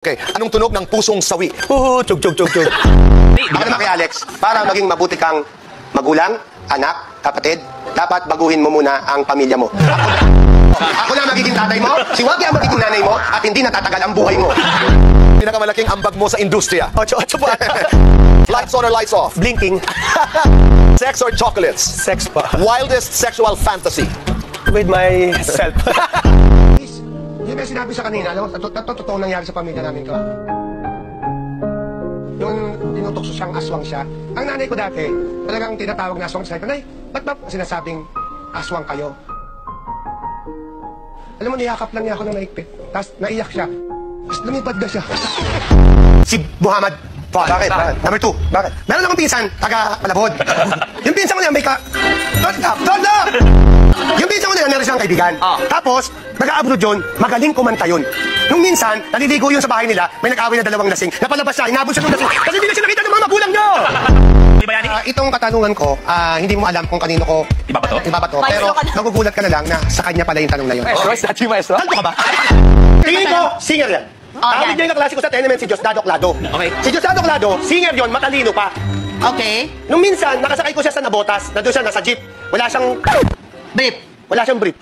Okay, anong tunog ng pusong sawi? Chug. Ako naman kay Alex, para maging mabuti kang magulang, anak, kapatid, dapat baguhin mo muna ang pamilya mo. Ako na magiging tatay mo, si Wagi ang magiging nanay mo, at hindi natatagal ang buhay mo. Pinakamalaking ambag mo sa industriya. Ocho po. Lights on or lights off? Blinking. Sex or chocolates? Sex pa. Wildest sexual fantasy? With myself. Yung may sinabi sa kanina, alam mo, totoo nangyari sa pamilya namin ko. Yung tinutokso siyang aswang siya, ang nanay ko dati, talagang tinatawag na aswang sa Nay, ba't ba sinasabing aswang kayo? Alam mo, niyakap lang niya ako ng naikpit. Tapos naiyak siya. Tapos lumipad na siya. Si Muhammad. Bakit? Number 2. Bakit? Meron akong pinsan, taga Palabod. Yung pinsan ko niya may Todo! Yung pinsan ko niya meron siyang kaibigan. Tapos, nag-a-abroad yun, magaling kumanta yun. Nung minsan, naliligo yun sa bahay nila, may nag-away na 2 lasing. Napalabas siya, hinabol siya ng lasing. Kasi hindi na siya nakita ng mga magulang niyo! Itong katanungan ko, hindi mo alam kung kanino ko ibabato. Pero nagugulat ka na lang na sa kanya pala yung tanong na yun. Maestro, is that you, maestro? Tanto ka ba? Tingin ko, singer yan. Tawag niya yung naklase ko sa tenement si Diosdado Clado. Okay. Si Diosdado Clado, singer yon, matalino pa. Okay. Nung minsan, nakasakay ko siya sa nabotas, na doon siya nasa jeep. Wala siyang Brief. Wala siyang brief.